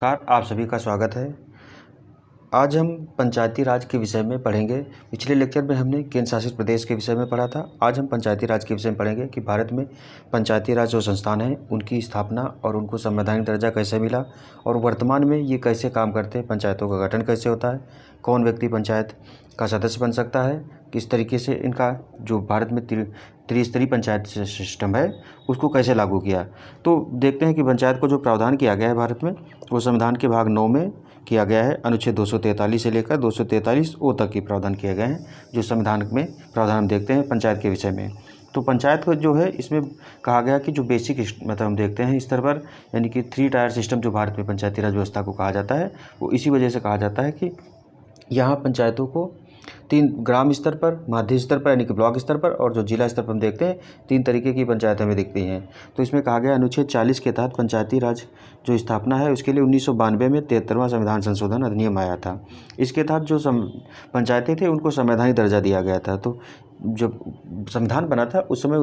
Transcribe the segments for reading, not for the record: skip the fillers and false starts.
नमस्कार, आप सभी का स्वागत है। आज हम पंचायती राज के विषय में पढ़ेंगे। पिछले लेक्चर में हमने केंद्र शासित प्रदेश के विषय में पढ़ा था। आज हम पंचायती राज के विषय में पढ़ेंगे कि भारत में पंचायती राज जो संस्थान हैं उनकी स्थापना और उनको संवैधानिक दर्जा कैसे मिला और वर्तमान में ये कैसे काम करते हैं, पंचायतों का गठन कैसे होता है, कौन व्यक्ति पंचायत का सदस्य बन सकता है, किस तरीके से इनका जो भारत में त्रिस्तरीय पंचायत सिस्टम है उसको कैसे लागू किया। तो देखते हैं कि पंचायत को जो प्रावधान किया गया है भारत में वो संविधान के भाग 9 में किया गया है। अनुच्छेद 243 से लेकर 243 ओ तक की प्रावधान किए गए हैं। जो संविधान में प्रावधान हम देखते हैं पंचायत के विषय में, तो पंचायत को जो है इसमें कहा गया कि जो बेसिक मतलब हम देखते हैं स्तर पर, यानी कि 3 टायर सिस्टम जो भारत में पंचायती राज व्यवस्था को कहा जाता है वो इसी वजह से कहा जाता है कि यहाँ पंचायतों को 3 ग्राम स्तर पर, माध्य स्तर पर यानी कि ब्लॉक स्तर पर और जो जिला स्तर पर हम देखते हैं 3 तरीके की पंचायत हमें दिखती हैं। तो इसमें कहा गया अनुच्छेद 40 के तहत पंचायती राज जो स्थापना है उसके लिए 1992 में 73वां संविधान संशोधन अधिनियम आया था। इसके तहत जो पंचायतें थे उनको संवैधानिक दर्जा दिया गया था। तो जब संविधान बना था उस समय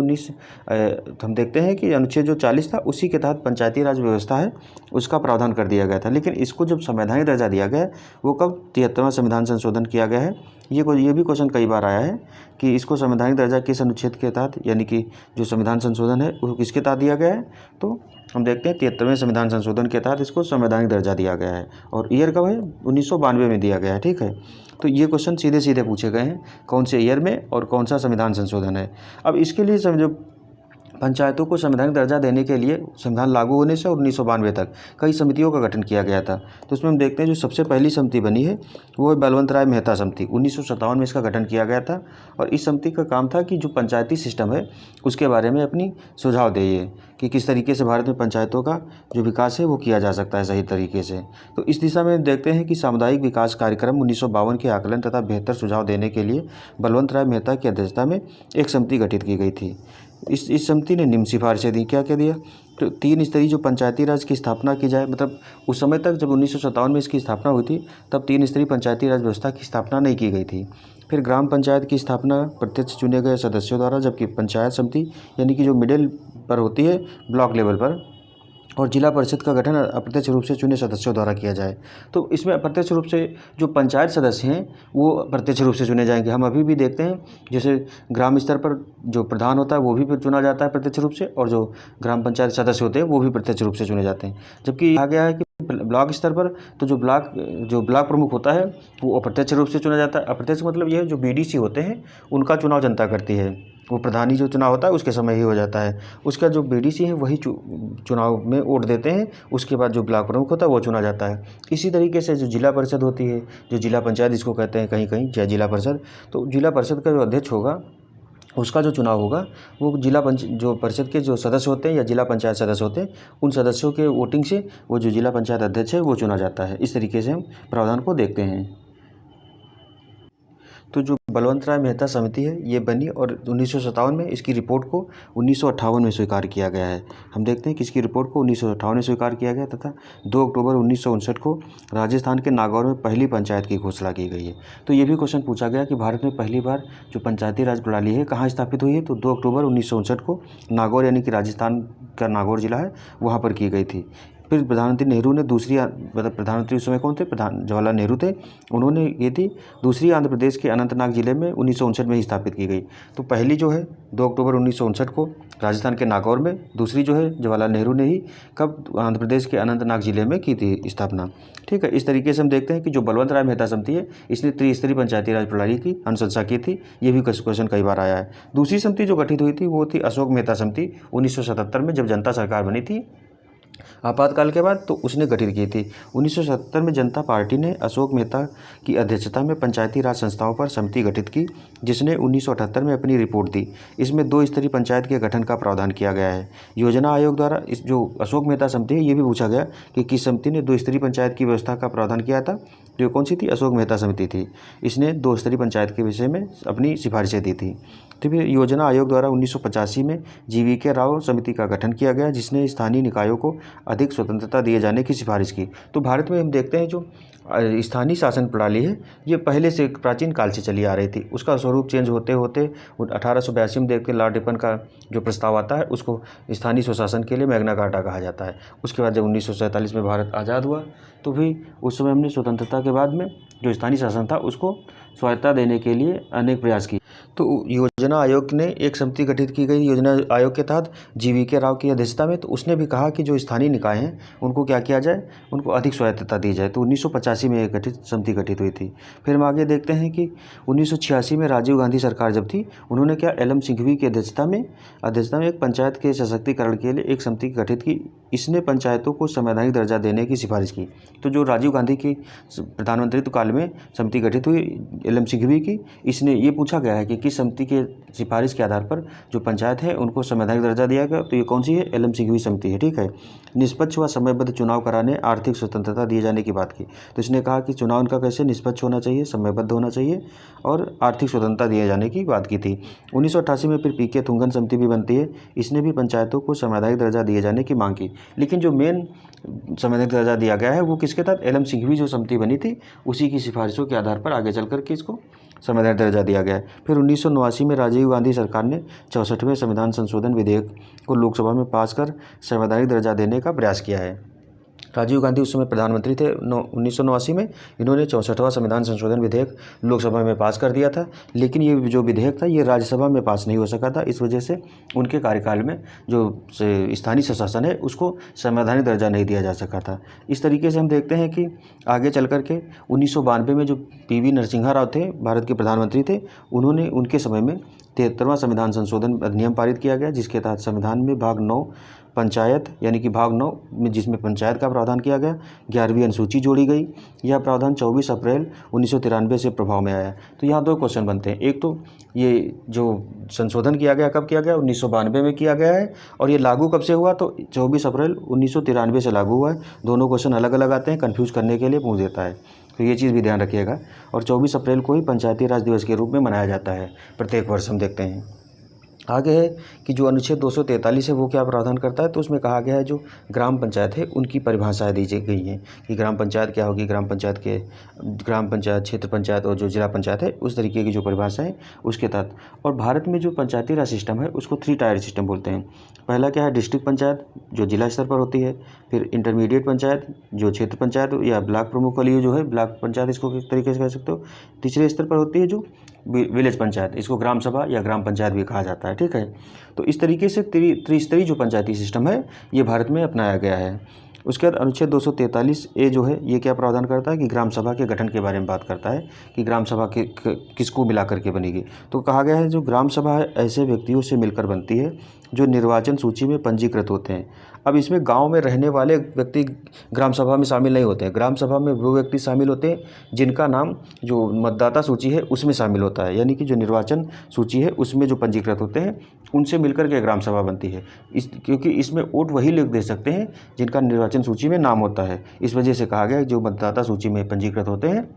हम देखते हैं कि अनुच्छेद जो 40 था उसी के तहत पंचायती राज व्यवस्था है उसका प्रावधान कर दिया गया था। लेकिन इसको जब संवैधानिक दर्जा दिया गया वो कब 73वां संविधान संशोधन किया गया है। ये भी क्वेश्चन कई बार आया है कि इसको संवैधानिक दर्जा किस अनुच्छेद के तहत, यानी कि जो संविधान संशोधन है वो किसके तहत दिया गया है। तो हम देखते हैं 73वें संविधान संशोधन के तहत इसको संवैधानिक दर्जा दिया गया है और ईयर कब है 1992 में दिया गया है। ठीक है, तो ये क्वेश्चन सीधे सीधे पूछे गए हैं कौन से ईयर में और कौन सा संविधान संशोधन है। अब इसके लिए समझो पंचायतों को संवैधानिक दर्जा देने के लिए संविधान लागू होने से और 1992 तक कई समितियों का गठन किया गया था। तो इसमें हम देखते हैं जो सबसे पहली समिति बनी है वो है बलवंत राय मेहता समिति। 1957 में इसका गठन किया गया था और इस समिति का काम था कि जो पंचायती सिस्टम है उसके बारे में अपनी सुझाव दे कि किस तरीके से भारत में पंचायतों का जो विकास है वो किया जा सकता है सही तरीके से। तो इस दिशा में देखते हैं कि सामुदायिक विकास कार्यक्रम 1952 के आकलन तथा बेहतर सुझाव देने के लिए बलवंत राय मेहता की अध्यक्षता में एक समिति गठित की गई थी। इस समिति ने निम्न सिफारिशें दी। क्या क्या दिया, तो 3 स्तरीय जो पंचायती राज की स्थापना की जाए, मतलब उस समय तक जब 1957 में इसकी स्थापना हुई थी तब 3 स्तरीय पंचायती राज व्यवस्था की स्थापना नहीं की गई थी। फिर ग्राम पंचायत की स्थापना प्रत्यक्ष चुने गए सदस्यों द्वारा, जबकि पंचायत समिति यानी कि जो मिडिल पर होती है ब्लॉक लेवल पर, और जिला परिषद का गठन अप्रत्यक्ष रूप से चुने सदस्यों द्वारा किया जाए। तो इसमें अप्रत्यक्ष रूप से जो पंचायत सदस्य हैं वो प्रत्यक्ष रूप से चुने जाएंगे। हम अभी भी देखते हैं जैसे ग्राम स्तर पर जो प्रधान होता है वो भी चुना जाता है प्रत्यक्ष रूप से, और जो ग्राम पंचायत सदस्य होते हैं वो भी प्रत्यक्ष रूप से चुने जाते हैं। जबकि कहा गया है कि ब्लॉक स्तर पर तो जो ब्लॉक प्रमुख होता है वो अप्रत्यक्ष रूप से चुना जाता है। अप्रत्यक्ष मतलब ये जो BDC होते हैं उनका चुनाव जनता करती है। वो प्रधानी जो चुनाव होता है उसके समय ही हो जाता है। उसका जो BDC है वही चुनाव में वोट देते हैं। उसके बाद जो ब्लॉक प्रमुख होता है वो चुना जाता है। इसी तरीके से जो जिला परिषद होती है, जो जिला पंचायत जिसको कहते हैं कहीं कहीं जिला परिषद, तो जिला परिषद का जो अध्यक्ष होगा उसका जो चुनाव होगा वो जो परिषद के जो सदस्य होते हैं या जिला पंचायत सदस्य होते हैं उन सदस्यों के वोटिंग से वो जो जिला पंचायत अध्यक्ष है वो चुना जाता है। इस तरीके से हम प्रावधान को देखते हैं। तो जो बलवंत राय मेहता समिति है ये बनी और 1957 में इसकी रिपोर्ट को 1958 में स्वीकार किया गया है। हम देखते हैं कि इसकी रिपोर्ट को 1958 में स्वीकार किया गया तथा 2 अक्टूबर 1959 को राजस्थान के नागौर में पहली पंचायत की घोषणा की गई है। तो ये भी क्वेश्चन पूछा गया कि भारत में पहली बार जो पंचायती राज प्रणाली है कहाँ स्थापित हुई है, तो 2 अक्टूबर 1959 को नागौर यानी कि राजस्थान का नागौर जिला है वहाँ पर की गई थी। फिर प्रधानमंत्री नेहरू ने प्रधानमंत्री उस समय कौन थे, जवाहरलाल नेहरू थे, उन्होंने ये थी दूसरी आंध्र प्रदेश के अनंतनाग जिले में 1959 में ही स्थापित की गई। तो पहली जो है 2 अक्टूबर 1959 को राजस्थान के नागौर में, दूसरी जो है जवाहरलाल नेहरू ने ही कब आंध्र प्रदेश के अनंतनाग जिले में की थी स्थापना। ठीक है, इस तरीके से हम देखते हैं कि जो बलवंत राय मेहता समिति है इसने त्रिस्तरीय पंचायती राज प्रणाली की अनुशंसा की थी। ये भी क्वेश्चन कई बार आया है। दूसरी समिति जो गठित हुई थी वो थी अशोक मेहता समिति 1977 में, जब जनता सरकार बनी थी आपातकाल के बाद, तो उसने गठित की थी। 1977 में जनता पार्टी ने अशोक मेहता की अध्यक्षता में पंचायती राज संस्थाओं पर समिति गठित की जिसने 1978 में अपनी रिपोर्ट दी। इसमें 2 स्तरीय पंचायत के गठन का प्रावधान किया गया है। योजना आयोग द्वारा इस जो अशोक मेहता समिति है ये भी पूछा गया कि किस समिति ने 2 स्तरीय पंचायत की व्यवस्था का प्रावधान किया था। जो कौन सी थी, अशोक मेहता समिति थी। इसने 2 स्तरीय पंचायत के विषय में अपनी सिफारिशें दी थी। तो फिर योजना आयोग द्वारा 1985 में GVK राव समिति का गठन किया गया जिसने स्थानीय निकायों को अधिक स्वतंत्रता दिए जाने की सिफारिश की। तो भारत में हम देखते हैं जो स्थानीय शासन प्रणाली है ये पहले से प्राचीन काल से चली आ रही थी। उसका स्वरूप चेंज होते होते 1882 में देखते लॉर्ड रिपन का जो प्रस्ताव आता है उसको स्थानीय स्वशासन के लिए मैग्ना कार्टा कहा जाता है। उसके बाद जब 1947 में भारत आज़ाद हुआ तो भी उस समय हमने स्वतंत्रता के बाद में जो स्थानीय शासन था उसको स्वायत्तता देने के लिए अनेक प्रयास किए। तो योजना आयोग ने एक समिति गठित की गई योजना आयोग के तहत GV.K. राव की अध्यक्षता में। तो उसने भी कहा कि जो स्थानीय निकाय हैं उनको क्या किया जाए, उनको अधिक स्वायत्तता दी जाए। तो 1985 में एक समिति गठित हुई थी। फिर हम आगे देखते हैं कि 1986 में राजीव गांधी सरकार जब थी उन्होंने क्या LM सिंघवी की अध्यक्षता में एक पंचायत के सशक्तिकरण के लिए एक समिति गठित की। इसने पंचायतों को संवैधानिक दर्जा देने की सिफारिश की। तो जो राजीव गांधी की प्रधानमंत्रित्व काल में समिति गठित हुई LM सिंघवी की, इसने ये पूछा गया है कि किस समिति के सिफारिश के आधार पर जो पंचायत है उनको संवैधानिक दर्जा दिया गया। तो ये कौन सी है? LM सिंघवी समिति है। ठीक है। निष्पक्ष व समयबद्ध चुनाव कराने, आर्थिक स्वतंत्रता दिए जाने की बात की। तो इसने कहा कि चुनाव उनका कैसे निष्पक्ष होना चाहिए, समयबद्ध होना चाहिए और आर्थिक स्वतंत्रता दिए जाने की बात की थी। 1988 में फिर PK थुंगन समिति भी बनती है। इसने भी पंचायतों को संवैधानिक दर्जा दिए जाने की मांग की। लेकिन जो मेन संवैधानिक दर्जा दिया गया है वो किसके तहत? LM सिंघवी जो समिति बनी थी उसी की सिफारिशों के आधार पर आगे चल करके इसको संवैधानिक दर्जा दिया गया है। फिर 1989 में राजीव गांधी सरकार ने 64वें संविधान संशोधन विधेयक को लोकसभा में पास कर संवैधानिक दर्जा देने का प्रयास किया है। राजीव गांधी उस समय प्रधानमंत्री थे 1989 में। इन्होंने 64वां संविधान संशोधन विधेयक लोकसभा में पास कर दिया था। लेकिन ये जो विधेयक था ये राज्यसभा में पास नहीं हो सका था। इस वजह से उनके कार्यकाल में जो स्थानीय स्वशासन है उसको संवैधानिक दर्जा नहीं दिया जा सका था। इस तरीके से हम देखते हैं कि आगे चल कर के 1992 में जो PV नरसिम्हा राव थे, भारत के प्रधानमंत्री थे, उन्होंने उनके समय में 73वां संविधान संशोधन अधिनियम पारित किया गया, जिसके तहत संविधान में भाग 9 पंचायत यानी कि भाग 9 में जिसमें पंचायत का प्रावधान किया गया, 11वीं अनुसूची जोड़ी गई। यह प्रावधान 24 अप्रैल 1993 से प्रभाव में आया। तो यहाँ दो क्वेश्चन बनते हैं। एक तो ये जो संशोधन किया गया कब किया गया? 1992 में किया गया है। और ये लागू कब से हुआ? तो 24 अप्रैल 1993 से लागू हुआ है। दोनों क्वेश्चन अलग अलग आते हैं, कन्फ्यूज़ करने के लिए पूछ देता है। तो ये चीज़ भी ध्यान रखिएगा। और 24 अप्रैल को ही पंचायती राज दिवस के रूप में मनाया जाता है प्रत्येक वर्ष। हम देखते हैं आगे है कि जो अनुच्छेद 243 है वो क्या प्रावधान करता है। तो उसमें कहा गया है जो ग्राम पंचायत है उनकी परिभाषाएं दी गई हैं कि ग्राम पंचायत क्या होगी, ग्राम पंचायत, क्षेत्र पंचायत और जो जिला पंचायत है उस तरीके की जो परिभाषा है उसके तहत। और भारत में जो पंचायती राज सिस्टम है उसको 3 टायर सिस्टम बोलते हैं। पहला क्या है? डिस्ट्रिक्ट पंचायत जो जिला स्तर पर होती है। फिर इंटरमीडिएट पंचायत जो क्षेत्र पंचायत या ब्लॉक प्रमुख वाली जो है ब्लॉक पंचायत, इसको किस तरीके से कह सकते हो। तीसरे स्तर पर होती है जो विलेज पंचायत, इसको ग्राम सभा या ग्राम पंचायत भी कहा जाता है। ठीक है। तो इस तरीके से त्रिस्तरीय जो पंचायती सिस्टम है ये भारत में अपनाया गया है। उसके बाद अनुच्छेद 243A जो है ये क्या प्रावधान करता है कि ग्राम सभा के गठन के बारे में बात करता है कि ग्राम सभा के किसको मिला करके बनेगी। तो कहा गया है जो ग्राम सभा है ऐसे व्यक्तियों से मिलकर बनती है जो निर्वाचन सूची में पंजीकृत होते हैं। अब इसमें गांव में रहने वाले व्यक्ति ग्राम सभा में शामिल नहीं होते हैं। ग्राम सभा में वो व्यक्ति शामिल होते हैं जिनका नाम जो मतदाता सूची है उसमें शामिल होता है, यानी कि जो निर्वाचन सूची है उसमें जो पंजीकृत होते हैं उनसे मिलकर के ग्राम सभा बनती है। क्योंकि इसमें वोट वही लोग दे सकते हैं जिनका निर्वाचन सूची में नाम होता है। इस वजह से कहा गया है जो मतदाता सूची में पंजीकृत होते हैं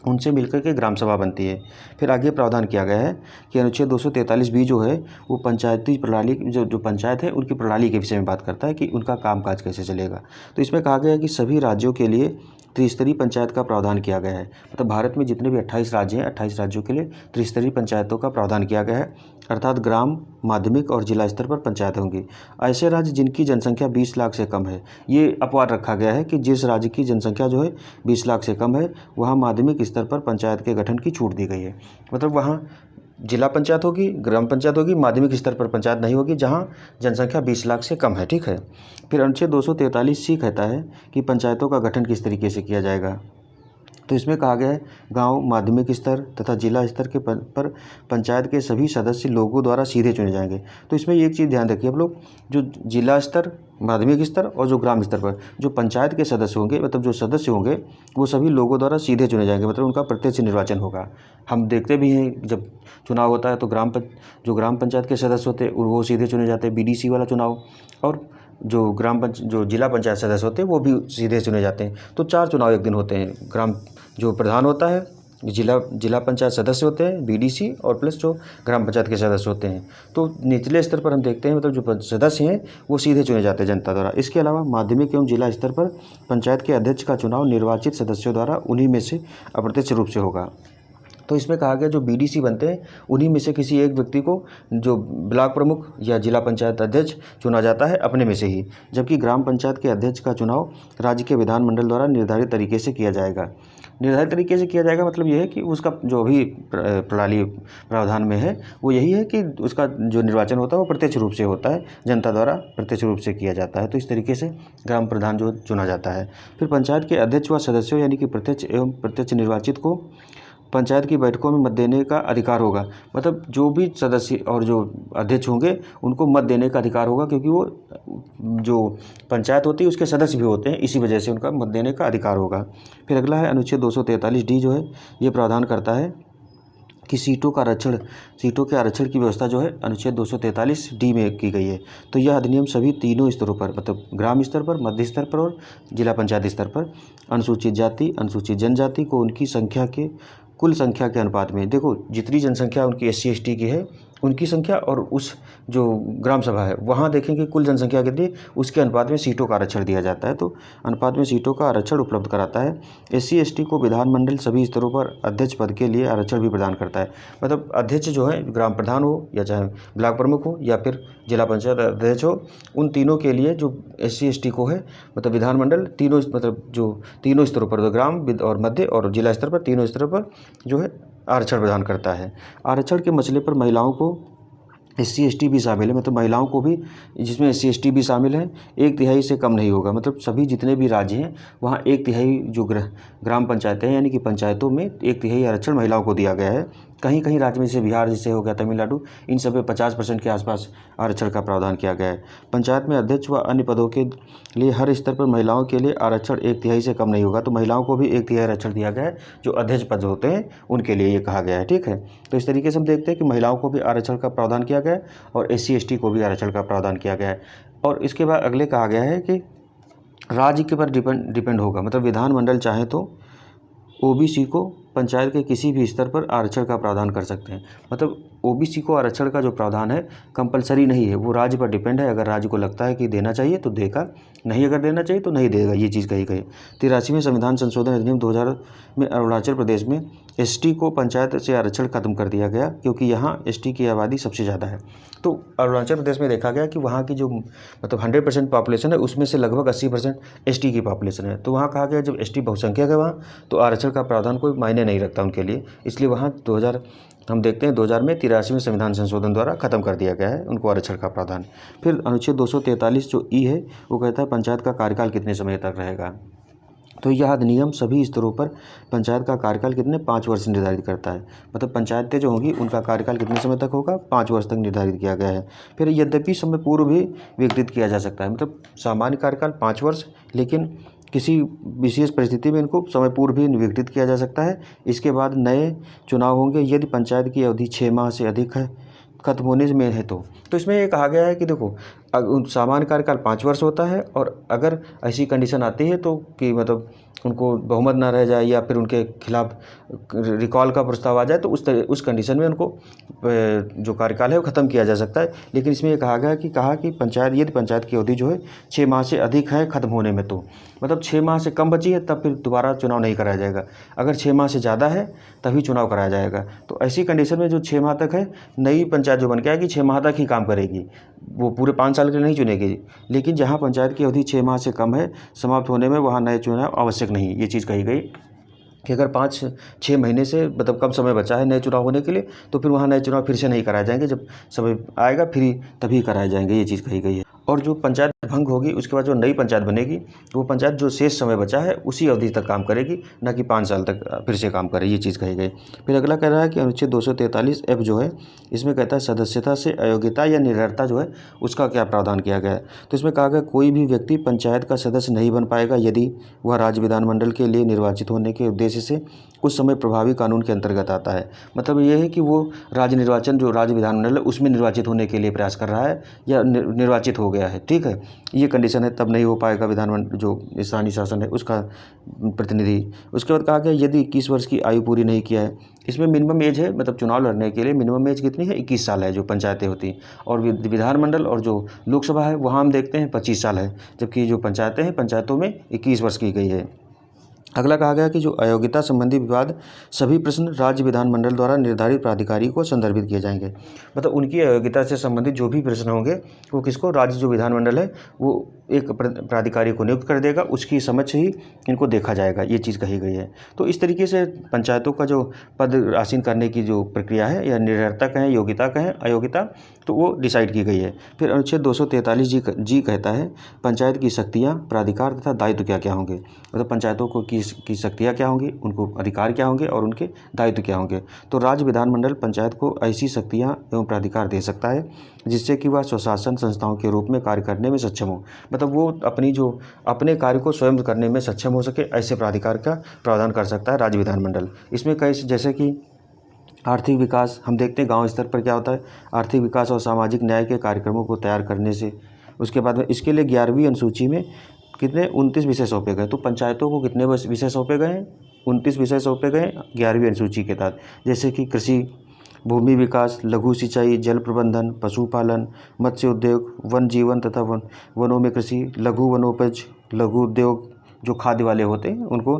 उनसे मिलकर के ग्राम सभा बनती है। फिर आगे प्रावधान किया गया है कि अनुच्छेद 243B जो है वो पंचायती प्रणाली जो पंचायत है उनकी प्रणाली के विषय में बात करता है कि उनका कामकाज कैसे चलेगा। तो इसमें कहा गया है कि सभी राज्यों के लिए त्रिस्तरीय पंचायत का प्रावधान किया गया है। मतलब भारत में जितने भी 28 राज्य हैं 28 राज्यों के लिए त्रिस्तरीय पंचायतों का प्रावधान किया गया है, अर्थात ग्राम, माध्यमिक और जिला स्तर पर पंचायत होंगी। ऐसे राज्य जिनकी जनसंख्या 20 लाख से कम है, ये अपवाद रखा गया है कि जिस राज्य की जनसंख्या जो है 20 लाख से कम है वहाँ माध्यमिक स्तर पर पंचायत के गठन की छूट दी गई है। मतलब वहाँ जिला पंचायत होगी, ग्राम पंचायत होगी, माध्यमिक स्तर पर पंचायत नहीं होगी जहाँ जनसंख्या 20 लाख से कम है। ठीक है। फिर अनुच्छेद 243C कहता है कि पंचायतों का गठन किस तरीके से किया जाएगा। तो इसमें कहा गया है गांव, माध्यमिक स्तर तथा जिला स्तर के पर पंचायत के सभी सदस्य लोगों द्वारा सीधे चुने जाएंगे। तो इसमें एक चीज़ ध्यान रखिए आप लोग, जो जिला स्तर, माध्यमिक स्तर और जो ग्राम स्तर पर जो पंचायत के सदस्य होंगे, मतलब जो सदस्य होंगे वो सभी लोगों द्वारा सीधे चुने जाएंगे, मतलब उनका प्रत्यक्ष निर्वाचन होगा। हम देखते भी हैं जब चुनाव होता है तो जो ग्राम पंचायत के सदस्य होते हैं वो सीधे चुने जाते हैं, BDC वाला चुनाव, और जो जिला पंचायत सदस्य होते हैं वो भी सीधे चुने जाते हैं। तो 4 चुनाव एक दिन होते हैं। जो प्रधान होता है, जिला पंचायत सदस्य होते हैं बीडीसी, और प्लस जो ग्राम पंचायत के सदस्य होते हैं। तो निचले स्तर पर हम देखते हैं मतलब जो सदस्य हैं वो सीधे चुने जाते हैं जनता द्वारा। इसके अलावा माध्यमिक एवं जिला स्तर पर पंचायत के अध्यक्ष का चुनाव निर्वाचित सदस्यों द्वारा उन्हीं में से अप्रत्यक्ष रूप से होगा। तो इसमें कहा गया जो बीडीसी बनते हैं उन्हीं में से किसी एक व्यक्ति को जो ब्लॉक प्रमुख या जिला पंचायत अध्यक्ष चुना जाता है अपने में से ही, जबकि ग्राम पंचायत के अध्यक्ष का चुनाव राज्य के विधानमंडल द्वारा निर्धारित तरीके से किया जाएगा। निर्धारित तरीके से किया जाएगा मतलब ये है कि उसका जो भी प्रणाली प्रावधान में है वो यही है कि उसका जो निर्वाचन होता है वो प्रत्यक्ष रूप से होता है, जनता द्वारा प्रत्यक्ष रूप से किया जाता है। तो इस तरीके से ग्राम प्रधान जो चुना जाता है। फिर पंचायत के अध्यक्ष व सदस्यों यानी कि प्रत्यक्ष एवं प्रत्यक्ष निर्वाचित को पंचायत की बैठकों में मत देने का अधिकार होगा। मतलब जो भी सदस्य और जो अध्यक्ष होंगे उनको मत देने का अधिकार होगा, क्योंकि वो जो पंचायत होती है उसके सदस्य भी होते हैं, इसी वजह से उनका मत देने का अधिकार होगा। फिर अगला है अनुच्छेद 243D जो है ये प्रावधान करता है कि सीटों के आरक्षण की व्यवस्था जो है अनुच्छेद 243D में की गई है। तो यह अधिनियम सभी तीनों स्तरों पर मतलब ग्राम स्तर पर, मध्य स्तर पर और जिला पंचायत स्तर पर अनुसूचित जाति, अनुसूचित जनजाति को उनकी संख्या के कुल संख्या के अनुपात में, देखो जितनी जनसंख्या उनकी SC ST की है उनकी संख्या और उस जो ग्राम सभा है वहाँ देखेंगे कुल जनसंख्या कितनी, उसके अनुपात में सीटों का आरक्षण दिया जाता है। तो अनुपात में सीटों का आरक्षण उपलब्ध कराता है। SC ST को विधानमंडल सभी स्तरों पर अध्यक्ष पद के लिए आरक्षण भी प्रदान करता है। मतलब अध्यक्ष जो है ग्राम प्रधान हो या चाहे ब्लॉक प्रमुख हो या फिर जिला पंचायत अध्यक्ष हो, उन तीनों के लिए जो SC ST को है मतलब विधानमंडल तीनों मतलब जो तीनों स्तरों पर ग्राम और मध्य और जिला स्तर पर तीनों स्तरों पर जो है आरक्षण प्रदान करता है। आरक्षण के मसले पर महिलाओं को SC ST भी शामिल है, मतलब महिलाओं को भी जिसमें SC ST भी शामिल है 1/3 से कम नहीं होगा। मतलब सभी जितने भी राज्य हैं वहाँ 1/3 जो ग्राम पंचायतें हैं यानी कि पंचायतों में 1/3 आरक्षण महिलाओं को दिया गया है। कहीं कहीं राज्य में जैसे बिहार जैसे हो गया, तमिलनाडु, इन सब में 50% के आसपास आरक्षण का प्रावधान किया गया है। पंचायत में अध्यक्ष व अन्य पदों के लिए हर स्तर पर महिलाओं के लिए आरक्षण 1/3 से कम नहीं होगा। तो महिलाओं को भी 1/3 आरक्षण दिया गया है जो अध्यक्ष पद होते हैं उनके लिए ये कहा गया है। ठीक है, तो इस तरीके से हम देखते हैं कि महिलाओं को भी आरक्षण का प्रावधान किया गया है और SC ST को भी आरक्षण का प्रावधान किया गया है। और इसके बाद अगले कहा गया है कि राज्य के पर डिपेंड होगा। मतलब विधानमंडल चाहे तो OBC को पंचायत के किसी भी स्तर पर आरक्षण का प्रावधान कर सकते हैं। मतलब OBC को आरक्षण का जो प्रावधान है कंपलसरी नहीं है, वो राज्य पर डिपेंड है। अगर राज्य को लगता है कि देना चाहिए तो देगा, नहीं अगर देना चाहिए तो नहीं देगा, ये चीज़ कही गई। 83वें संविधान संशोधन अधिनियम 2000 में अरुणाचल प्रदेश में ST को पंचायत से आरक्षण खत्म कर दिया गया, क्योंकि यहाँ ST की आबादी सबसे ज़्यादा है। तो अरुणाचल प्रदेश में देखा गया कि वहाँ की जो मतलब 100% पॉपुलेशन है उसमें से लगभग 80% ST की पॉपुलेशन है। तो वहाँ कहा गया जब ST बहुसंख्यक है वहाँ तो आरक्षण का प्रावधान कोई मायने नहीं रखता उनके लिए, इसलिए वहाँ 2000 हम देखते हैं 2000 में 83वें संविधान संशोधन द्वारा खत्म कर दिया गया है उनको आरक्षण का प्रावधान। फिर अनुच्छेद 243 जो E है वो कहता है पंचायत का कार्यकाल कितने समय तक रहेगा। तो यह अधिनियम सभी स्तरों पर पंचायत का कार्यकाल कितने 5 वर्ष निर्धारित करता है। मतलब पंचायतें जो होंगी उनका कार्यकाल कितने समय तक होगा, 5 वर्ष तक निर्धारित किया गया है। फिर यद्यपि समय पूर्व भी विकृत किया जा सकता है, मतलब सामान्य कार्यकाल 5 वर्ष, लेकिन किसी विशेष परिस्थिति में इनको समय पूर्व भी विघटित किया जा सकता है। इसके बाद नए चुनाव होंगे यदि पंचायत की अवधि 6 माह से अधिक है खत्म होने में है तो इसमें ये कहा गया है कि देखो सामान्य कार्यकाल 5 वर्ष होता है और अगर ऐसी कंडीशन आती है तो कि मतलब उनको बहुमत ना रह जाए या फिर उनके खिलाफ रिकॉल का प्रस्ताव आ जाए तो उस कंडीशन में उनको जो कार्यकाल है वो ख़त्म किया जा सकता है। लेकिन इसमें ये कहा कि पंचायत यदि पंचायत की अवधि जो है 6 माह से अधिक है ख़त्म होने में, तो मतलब 6 माह से कम बची है तब फिर दोबारा चुनाव नहीं कराया जाएगा। अगर 6 माह से ज़्यादा है तभी चुनाव कराया जाएगा। तो ऐसी कंडीशन में जो 6 माह तक है नई पंचायत जो बन के आएगी 6 माह तक ही काम करेगी, वो पूरे 5 साल के लिए नहीं चुनेगी। लेकिन जहाँ पंचायत की अवधि 6 माह से कम है समाप्त होने में वहाँ नए चुनाव आवश्यक नहीं, ये चीज़ कही गई कि अगर 5-6 महीने से मतलब कम समय बचा है नए चुनाव होने के लिए तो फिर वहाँ नए चुनाव फिर से नहीं कराए जाएंगे, जब समय आएगा फिर तभी कराए जाएंगे, ये चीज़ कही गई है। और जो पंचायत भंग होगी उसके बाद जो नई पंचायत बनेगी वो पंचायत जो शेष समय बचा है उसी अवधि तक काम करेगी, ना कि 5 साल तक फिर से काम करे, ये चीज़ कही गई। फिर अगला कह रहा है कि अनुच्छेद 243F जो है इसमें कहता है सदस्यता से अयोग्यता या निरर्हता जो है उसका क्या प्रावधान किया गया है। तो इसमें कहा गया कोई भी व्यक्ति पंचायत का सदस्य नहीं बन पाएगा यदि वह राज्य विधानमंडल के लिए निर्वाचित होने के उद्देश्य से उस समय प्रभावी कानून के अंतर्गत आता है। मतलब ये है कि वो राज्य निर्वाचन जो राज्य विधानमंडल है उसमें निर्वाचित होने के लिए प्रयास कर रहा है या निर्वाचित हो गया गया है, ठीक है, ये कंडीशन है, तब नहीं हो पाएगा विधानमंडल जो स्थानीय शासन है उसका प्रतिनिधि। उसके बाद कहा गया यदि 21 वर्ष की आयु पूरी नहीं किया है, इसमें मिनिमम एज है, मतलब चुनाव लड़ने के लिए मिनिमम एज कितनी है, 21 साल है जो पंचायतें होती हैं। और विधानमंडल और जो लोकसभा है वहाँ हम देखते हैं 25 साल है, जबकि जो पंचायतें हैं पंचायतों में 21 वर्ष की गई है। अगला कहा गया कि जो अयोग्यता संबंधी विवाद सभी प्रश्न राज्य विधानमंडल द्वारा निर्धारित प्राधिकारी को संदर्भित किए जाएंगे। मतलब उनकी अयोग्यता से संबंधित जो भी प्रश्न होंगे वो किसको, राज्य जो विधानमंडल है वो एक प्राधिकारी को नियुक्त कर देगा, उसकी समझ से ही इनको देखा जाएगा, ये चीज़ कही गई है। तो इस तरीके से पंचायतों का जो पद आसीन करने की जो प्रक्रिया है या निर्भरता कहें, योग्यता कहें, अयोग्यता, तो वो डिसाइड की गई है। फिर अनुच्छेद 243 जी कहता है पंचायत की शक्तियाँ, प्राधिकार तथा दायित्व क्या क्या होंगे। मतलब पंचायतों को की शक्तियाँ क्या होंगी, उनको अधिकार क्या होंगे और उनके दायित्व क्या होंगे। तो राज्य विधानमंडल पंचायत को ऐसी शक्तियाँ एवं प्राधिकार दे सकता है जिससे कि वह स्वशासन संस्थाओं के रूप में कार्य करने में सक्षम हो। मतलब वो अपने कार्य को स्वयं करने में सक्षम हो सके, ऐसे प्राधिकार का प्रावधान कर सकता है राज्य विधानमंडल। इसमें कई जैसे कि आर्थिक विकास, हम देखते हैं गांव स्तर पर क्या होता है, आर्थिक विकास और सामाजिक न्याय के कार्यक्रमों को तैयार करने से। उसके बाद में इसके लिए 11वीं अनुसूची में कितने 29 विषय सौंपे गए। तो पंचायतों को कितने विषय सौंपे गए हैं, 29 विषय सौंपे गए 11वीं अनुसूची के तहत। जैसे कि कृषि, भूमि विकास, लघु सिंचाई, जल प्रबंधन, पशुपालन, मत्स्य उद्योग, वन जीवन तथा वनों में कृषि, लघु वनोपज, लघु उद्योग जो खाद्य वाले होते हैं उनको,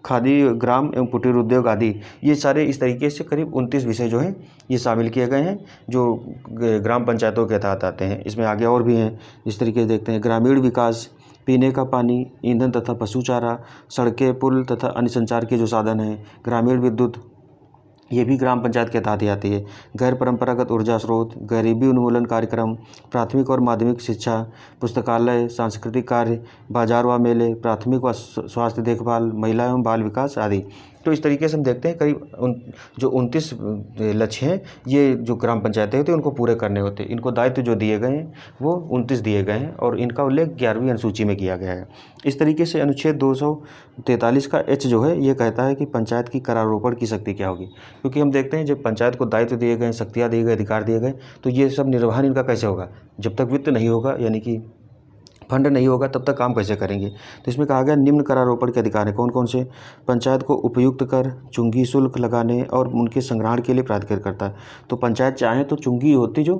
खादी, ग्राम एवं कुटीर उद्योग आदि, ये सारे इस तरीके से करीब 29 विषय जो हैं ये शामिल किए गए हैं जो ग्राम पंचायतों के तहत आते हैं। इसमें आगे और भी हैं, इस तरीके से देखते हैं ग्रामीण विकास, पीने का पानी, ईंधन तथा पशु चारा, सड़कें, पुल तथा अन्य संचार के जो साधन हैं, ग्रामीण विद्युत, ये भी ग्राम पंचायत के तहत ही आती है। गैर परंपरागत ऊर्जा स्रोत, गरीबी उन्मूलन कार्यक्रम, प्राथमिक और माध्यमिक शिक्षा, पुस्तकालय, सांस्कृतिक कार्य, बाजार व मेले, प्राथमिक व स्वास्थ्य देखभाल, महिला एवं बाल विकास आदि। तो इस तरीके से हम देखते हैं करीब जो 29 लक्ष्य हैं ये जो ग्राम पंचायतें होती हैं उनको पूरे करने होते हैं। इनको दायित्व जो दिए गए हैं वो 29 दिए गए हैं और इनका उल्लेख 11वीं अनुसूची में किया गया है। इस तरीके से अनुच्छेद 243 का एच जो है ये कहता है कि पंचायत की करारोपण की शक्ति क्या होगी। क्योंकि हम देखते हैं जब पंचायत को दायित्व दिए गए, शक्तियाँ दी गई, अधिकार दिए गए, तो ये सब निर्वहन इनका कैसे होगा, जब तक वित्त नहीं होगा यानी कि फंड नहीं होगा तब तक काम कैसे करेंगे। तो इसमें कहा गया निम्न करारोपण के अधिकार हैं, कौन कौन से, पंचायत को उपयुक्त कर, चुंगी शुल्क लगाने और उनके संग्रहण के लिए प्राधिकृत करता है। तो पंचायत चाहे तो चुंगी होती जो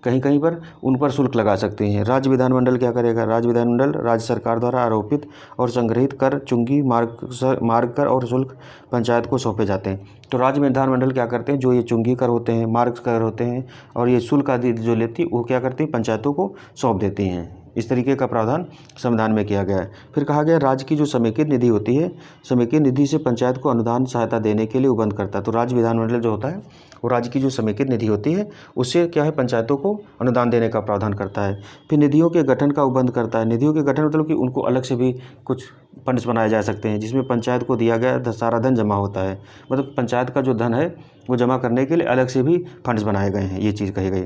कहीं कहीं पर उन पर शुल्क लगा सकते हैं। राज्य विधानमंडल क्या करेगा, राज्य विधानमंडल राज्य सरकार द्वारा आरोपित और संग्रहित कर, चुंगी, मार्ग कर और शुल्क पंचायत को सौंपे जाते हैं। तो राज्य विधानमंडल क्या करते हैं, जो ये चुंगी कर होते हैं, मार्ग कर होते हैं और ये शुल्क आदि जो लेती वो क्या करती है, पंचायतों को सौंप देती हैं। इस तरीके का प्रावधान संविधान में किया गया है। फिर कहा गया राज्य की जो समेकित निधि होती है, समेकित निधि से पंचायत को अनुदान सहायता देने के लिए उपबंध करता है। तो राज्य विधानमंडल जो होता है वो राज्य की जो समेकित निधि होती है उससे क्या है, पंचायतों को अनुदान देने का प्रावधान करता है। फिर निधियों के गठन का उपबंध करता है। निधियों के गठन मतलब कि उनको अलग से भी कुछ फंड्स बनाए जा सकते हैं जिसमें पंचायत को दिया गया सारा धन जमा होता है। मतलब पंचायत का जो धन है वो जमा करने के लिए अलग से भी फंड्स बनाए गए हैं, ये चीज़ कही गई।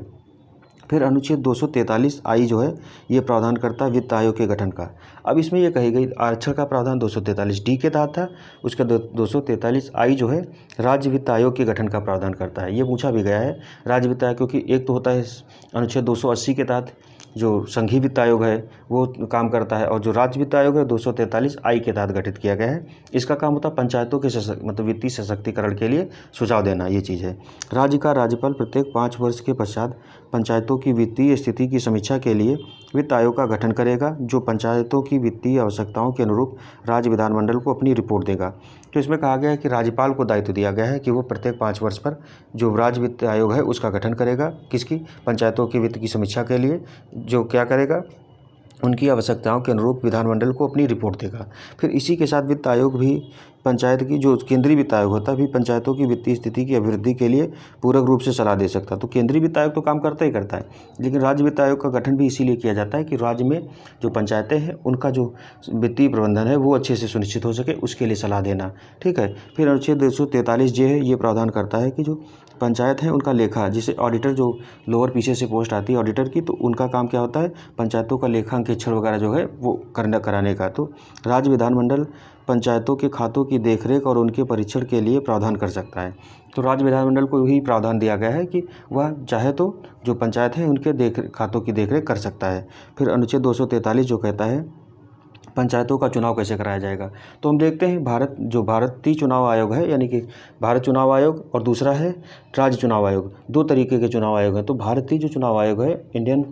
फिर अनुच्छेद 243 आई जो है ये प्रावधान करता है वित्त आयोग के गठन का। अब इसमें ये कही गई आरक्षण का प्रावधान 243 डी के तहत था, उसका 243 आई जो है राज्य वित्त आयोग के गठन का प्रावधान करता है। ये पूछा भी गया है राज्य वित्त आयोग, क्योंकि एक तो होता है अनुच्छेद 280 के तहत जो संघीय वित्त आयोग है वो काम करता है और जो राज्य वित्त आयोग है 243 आई के तहत गठित किया गया है। इसका काम होता है पंचायतों के मतलब वित्तीय सशक्तिकरण के लिए सुझाव देना, ये चीज़ है। राज्य का राज्यपाल प्रत्येक 5 वर्ष के पश्चात पंचायतों की वित्तीय स्थिति की समीक्षा के लिए वित्त आयोग का गठन करेगा, जो पंचायतों की वित्तीय आवश्यकताओं के अनुरूप राज्य विधानमंडल को अपनी रिपोर्ट देगा। तो इसमें कहा गया है कि राज्यपाल को दायित्व दिया गया है कि वो प्रत्येक 5 वर्ष पर जो राज्य वित्त आयोग है उसका गठन करेगा, किसकी, पंचायतों की वित्त की समीक्षा के लिए, जो क्या करेगा, उनकी आवश्यकताओं के अनुरूप विधानमंडल को अपनी रिपोर्ट देगा। फिर इसी के साथ वित्त आयोग भी पंचायत की जो केंद्रीय वित्त आयोग होता है भी पंचायतों की वित्तीय स्थिति की अभिवृद्धि के लिए पूरक रूप से सलाह दे सकता है। तो केंद्रीय वित्त आयोग तो काम करता ही करता है, लेकिन राज्य वित्त आयोग का गठन भी इसीलिए किया जाता है कि राज्य में जो पंचायतें हैं उनका जो वित्तीय प्रबंधन है वो अच्छे से सुनिश्चित हो सके, उसके लिए सलाह देना, ठीक है। फिर अनुच्छेद 243 जे है ये प्रावधान करता है कि जो पंचायत है उनका लेखा, जिसे ऑडिटर जो लोअर पीछे से पोस्ट आती है ऑडिटर की, तो उनका काम क्या होता है, पंचायतों का लेखांकन वगैरह जो है वो कराने का। तो राज्य विधानमंडल पंचायतों के खातों की देखरेख और उनके परीक्षण के लिए प्रावधान कर सकता है। तो राज्य विधानमंडल को यही प्रावधान दिया गया है कि वह चाहे तो जो पंचायत है उनके खातों की देखरेख कर सकता है। फिर अनुच्छेद 243 जो कहता है पंचायतों का चुनाव कैसे कराया जाएगा। तो हम देखते हैं भारतीय चुनाव आयोग है, यानी कि भारत चुनाव आयोग, और दूसरा है राज्य चुनाव आयोग। दो तरीके के चुनाव आयोग हैं। तो भारतीय जो चुनाव आयोग है, इंडियन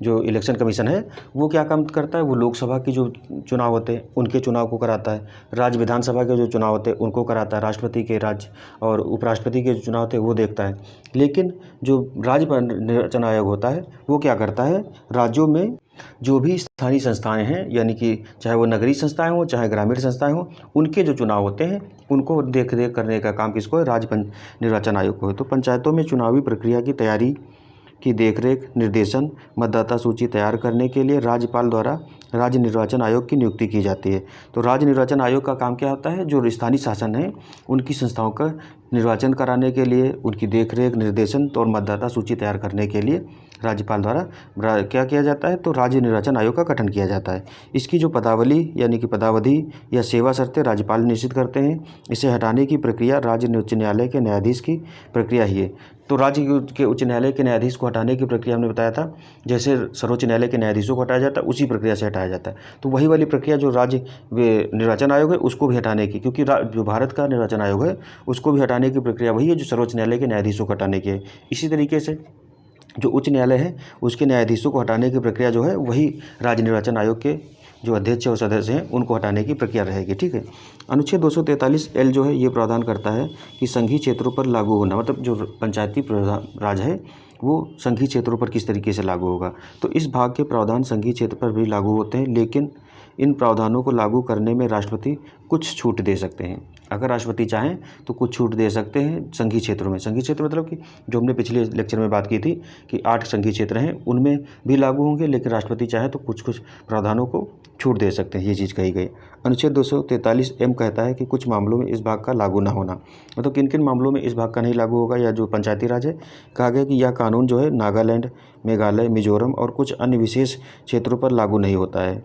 जो इलेक्शन कमीशन है, वो क्या काम करता है, वो लोकसभा की जो चुनाव होते हैं उनके चुनाव को कराता है, राज्य विधानसभा के जो चुनाव होते हैं उनको कराता है, राष्ट्रपति के, राज्य और उपराष्ट्रपति के जो चुनाव होते हैं वो देखता है। लेकिन जो राज्य निर्वाचन आयोग होता है वो क्या करता है, राज्यों में जो भी स्थानीय संस्थाएं हैं, यानी कि चाहे वो नगरीय संस्थाएं हों चाहे ग्रामीण संस्थाएं हों, उनके जो चुनाव होते हैं उनको देख रेख करने का काम किसको है, राज्य निर्वाचन आयोग को है। तो पंचायतों में चुनावी प्रक्रिया की तैयारी की देखरेख, निर्देशन, मतदाता सूची तैयार करने के लिए राज्यपाल द्वारा राज्य निर्वाचन आयोग की नियुक्ति की जाती है। तो राज्य निर्वाचन आयोग का काम क्या होता है, जो स्थानीय शासन है उनकी संस्थाओं का निर्वाचन कराने के लिए, उनकी देखरेख, निर्देशन और मतदाता सूची तैयार करने के लिए राज्यपाल द्वारा क्या किया जाता है, तो राज्य निर्वाचन आयोग का गठन किया जाता है। इसकी जो पदावली यानी कि पदावधि या सेवा शर्तें राज्यपाल निश्चित करते हैं। इसे हटाने की प्रक्रिया राज्य उच्च न्यायालय के न्यायाधीश की प्रक्रिया ही है। तो राज्य के उच्च न्यायालय के न्यायाधीश को हटाने की प्रक्रिया हमने बताया था, जैसे सर्वोच्च न्यायालय के न्यायाधीशों को हटाया जाता है उसी प्रक्रिया से हटाया जाता है। तो वही वाली प्रक्रिया जो राज्य निर्वाचन आयोग है उसको भी हटाने की, क्योंकि जो भारत का निर्वाचन आयोग है उसको भी हटाने की प्रक्रिया वही है जो सर्वोच्च न्यायालय के न्यायाधीशों को हटाने की है। इसी तरीके से जो उच्च न्यायालय है उसके न्यायाधीशों को हटाने की प्रक्रिया जो है वही राज्य निर्वाचन आयोग के जो अध्यक्ष और सदस्य हैं उनको हटाने की प्रक्रिया रहेगी। ठीक है। अनुच्छेद 243L जो है ये प्रावधान करता है कि संघीय क्षेत्रों पर लागू होना, मतलब जो पंचायती राज है वो संघीय क्षेत्रों पर किस तरीके से लागू होगा। तो इस भाग के प्रावधान संघीय क्षेत्र पर भी लागू होते हैं, लेकिन इन प्रावधानों को लागू करने में राष्ट्रपति कुछ छूट दे सकते हैं। अगर राष्ट्रपति चाहें तो कुछ छूट दे सकते हैं संघीय क्षेत्रों में। संघीय क्षेत्र मतलब कि जो हमने पिछले लेक्चर में बात की थी कि 8 संघीय क्षेत्र हैं उनमें भी लागू होंगे, लेकिन राष्ट्रपति चाहे तो कुछ प्रावधानों को छूट दे सकते हैं, ये चीज़ कही गई। अनुच्छेद 243M कहता है कि कुछ मामलों में इस भाग का लागू ना होना, मतलब किन किन मामलों में इस भाग का नहीं लागू होगा, या जो पंचायती राज है कहा गया कि यह कानून जो है नागालैंड, मेघालय, मिजोरम और कुछ अन्य विशेष क्षेत्रों पर लागू नहीं होता है।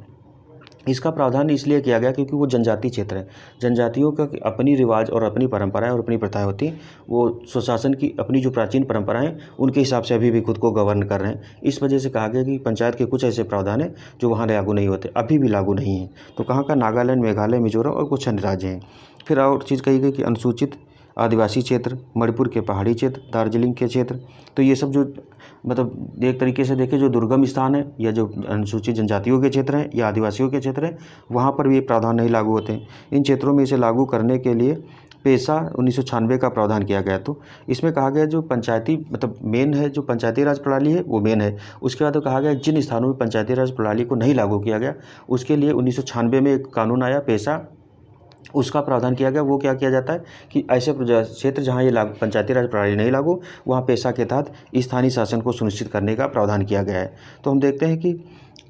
इसका प्रावधान इसलिए किया गया क्योंकि वो जनजातीय क्षेत्र है। जनजातियों का अपनी रिवाज और अपनी परंपराएं और अपनी प्रथाएं होती हैं। वो स्वशासन की अपनी जो प्राचीन परंपराएं उनके हिसाब से अभी भी खुद को गवर्न कर रहे हैं। इस वजह से कहा गया कि पंचायत के कुछ ऐसे प्रावधान हैं जो वहाँ लागू नहीं होते, अभी भी लागू नहीं हैं। तो कहाँ का, नागालैंड, मेघालय, मिजोरम और कुछ अन्य राज्य हैं। फिर और चीज़ कही गई कि अनुसूचित आदिवासी क्षेत्र, मणिपुर के पहाड़ी क्षेत्र, दार्जिलिंग के क्षेत्र, तो ये सब जो मतलब एक तरीके से देखें जो दुर्गम स्थान है या जो अनुसूचित जनजातियों के क्षेत्र हैं या आदिवासियों के क्षेत्र हैं वहाँ पर भी ये प्रावधान नहीं लागू होते हैं। इन क्षेत्रों में इसे लागू करने के लिए पेशा 1996 का प्रावधान किया गया। तो इसमें कहा गया जो पंचायती मतलब मेन है, जो पंचायती राज प्रणाली है वो मेन है। उसके बाद तो कहा गया जिन स्थानों में पंचायती राज प्रणाली को नहीं लागू किया गया उसके लिए 1996 में एक कानून आया पेशा, उसका प्रावधान किया गया। वो क्या किया जाता है कि ऐसे क्षेत्र जहाँ ये पंचायती राज प्रणाली नहीं लागू वहाँ पेशा के तहत स्थानीय शासन को सुनिश्चित करने का प्रावधान किया गया है। तो हम देखते हैं कि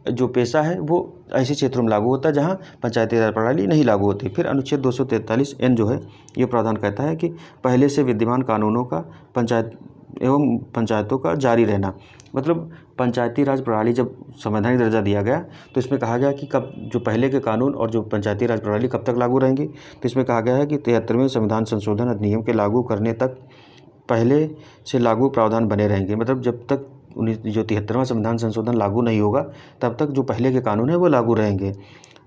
जो पेशा है वो ऐसे क्षेत्रों में लागू होता है जहाँ पंचायती राज प्रणाली नहीं लागू होती। फिर अनुच्छेद 243N जो है ये प्रावधान कहता है कि पहले से विद्यमान कानूनों का एवं पंचायतों का जारी रहना, मतलब पंचायती राज प्रणाली जब संवैधानिक दर्जा दिया गया तो इसमें कहा गया कि कब जो पहले के कानून और जो पंचायती राज प्रणाली कब तक लागू रहेंगी। तो इसमें कहा गया है कि 73वें संविधान संशोधन अधिनियम के लागू करने तक पहले से लागू प्रावधान बने रहेंगे। मतलब जब तक जो 73वां संविधान संशोधन लागू नहीं होगा तब तक जो पहले के कानून है वो लागू रहेंगे।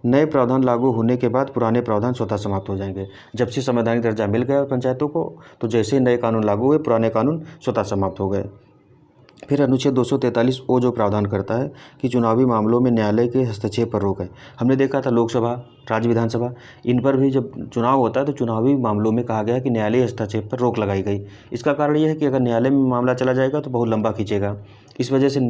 नए प्रावधान लागू होने के बाद पुराने प्रावधान स्वतः समाप्त हो जाएंगे। जब से संवैधानिक दर्जा मिल गया पंचायतों को तो जैसे ही नए कानून लागू हुए पुराने कानून स्वतः समाप्त हो गए। फिर अनुच्छेद 243O जो प्रावधान करता है कि चुनावी मामलों में न्यायालय के हस्तक्षेप पर रोक है। हमने देखा था लोकसभा, राज्य विधानसभा, इन पर भी जब चुनाव होता है तो चुनावी मामलों में कहा गया कि न्यायालय हस्तक्षेप पर रोक लगाई गई। इसका कारण यह है कि अगर न्यायालय में मामला चला जाएगा तो बहुत लंबा खींचेगा, इस वजह से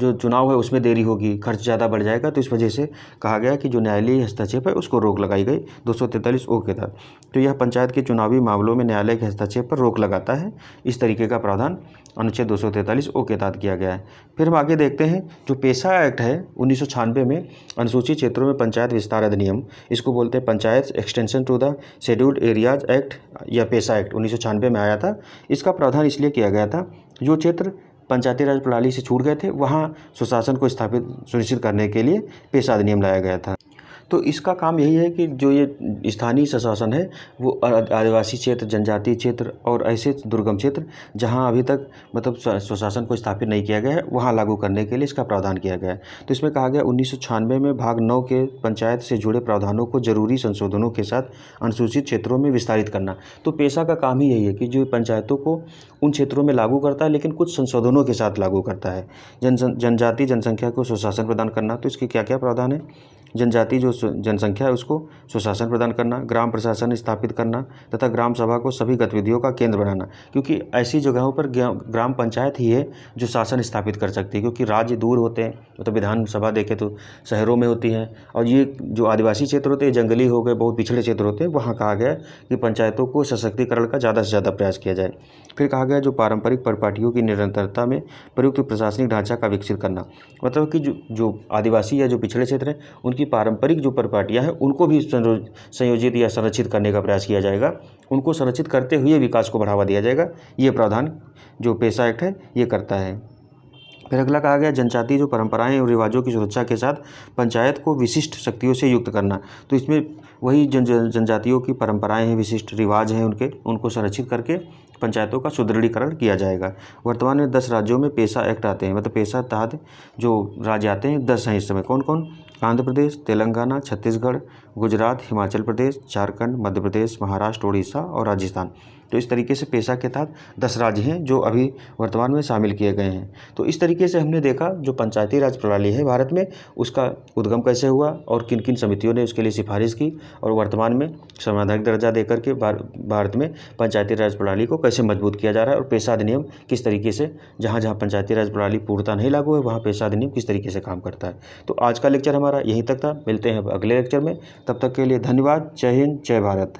जो चुनाव है उसमें देरी होगी, खर्च ज़्यादा बढ़ जाएगा। तो इस वजह से कहा गया कि जो न्यायालयीय हस्तक्षेप है उसको रोक लगाई गई 243O के तहत। तो यह पंचायत के चुनावी मामलों में न्यायालय के हस्तक्षेप पर रोक लगाता है। इस तरीके का प्रावधान अनुच्छेद 243O के तहत किया गया है। फिर हम आगे देखते हैं जो पेशा एक्ट है 1996 में अनुसूचित क्षेत्रों में पंचायत विस्तार अधिनियम, इसको बोलते हैं panchayat extension to the scheduled areas act या पेशा एक्ट 1996 में आया था। इसका प्रावधान इसलिए किया गया था जो क्षेत्र पंचायती राज प्रणाली से छूट गए थे वहाँ सुशासन को स्थापित सुनिश्चित करने के लिए पेशा अधिनियम लाया गया था। तो इसका काम यही है कि जो ये स्थानीय स्वशासन है वो आदिवासी क्षेत्र, जनजातीय क्षेत्र और ऐसे दुर्गम क्षेत्र जहाँ अभी तक मतलब स्वशासन को स्थापित नहीं किया गया है, वहाँ लागू करने के लिए इसका प्रावधान किया गया है। तो इसमें कहा गया 1996 में भाग 9 के पंचायत से जुड़े प्रावधानों को जरूरी संशोधनों के साथ अनुसूचित क्षेत्रों में विस्तारित करना। तो पेशा का काम ही यही है कि जो पंचायतों को उन क्षेत्रों में लागू करता है, लेकिन कुछ संशोधनों के साथ लागू करता है। जनजातीय जनसंख्या को स्वशासन प्रदान करना, तो इसके क्या क्या प्रावधान है? जनजाति जो जनसंख्या है उसको स्वशासन प्रदान करना, ग्राम प्रशासन स्थापित करना तथा ग्राम सभा को सभी गतिविधियों का केंद्र बनाना, क्योंकि ऐसी जगहों पर ग्राम पंचायत ही है जो शासन स्थापित कर सकती है, क्योंकि राज्य दूर होते हैं। तो विधानसभा देखें तो शहरों में होती हैं, और ये जो आदिवासी क्षेत्र होते हैं, जंगली हो गए, बहुत पिछड़े क्षेत्र होते हैं, वहाँ कहा गया कि पंचायतों को सशक्तिकरण का ज़्यादा से ज़्यादा प्रयास किया जाए। फिर कहा गया जो पारंपरिक परिपाटियों की निरंतरता में प्रयुक्त प्रशासनिक ढांचा का विकसित करना, मतलब कि जो आदिवासी या जो पिछड़े क्षेत्र हैं उनकी पारंपरिक जो परिपाटियाँ हैं उनको भी संयोजित या संरक्षित करने का प्रयास किया जाएगा। उनको संरक्षित करते हुए विकास को बढ़ावा दिया जाएगा। ये प्रावधान जो पेशा एक्ट है ये करता है। फिर अगला कहा गया जनजातीय जो परंपराएं और रिवाजों की सुरक्षा के साथ पंचायत को विशिष्ट शक्तियों से युक्त करना। तो इसमें वही जनजातियों की परंपराएं हैं, विशिष्ट रिवाज हैं उनको संरक्षित करके पंचायतों का सुदृढ़ीकरण किया जाएगा। वर्तमान में 10 राज्यों में पेशा एक्ट आते हैं, मतलब पेशा तहत जो राज्य आते हैं 10 हैं इस समय। कौन कौन? आंध्र प्रदेश, तेलंगाना, छत्तीसगढ़, गुजरात, हिमाचल प्रदेश, झारखंड, मध्य प्रदेश, महाराष्ट्र, उड़ीसा और राजस्थान। तो इस तरीके से पेशा के तहत 10 राज्य हैं जो अभी वर्तमान में शामिल किए गए हैं। तो इस तरीके से हमने देखा जो पंचायती राज प्रणाली है भारत में, उसका उद्गम कैसे हुआ और किन किन समितियों ने उसके लिए सिफारिश की, और वर्तमान में संवैधानिक दर्जा देकर के भारत में पंचायती राज प्रणाली को कैसे मजबूत किया जा रहा है, और पेशा अधिनियम किस तरीके से जहाँ जहाँ पंचायती राज प्रणाली पूर्णतः नहीं लागू है वहाँ पेशा अधिनियम किस तरीके से काम करता है। तो आज का लेक्चर हमारा यहीं तक था। मिलते हैं अगले लेक्चर में, तब तक के लिए धन्यवाद। जय हिंद, जय भारत।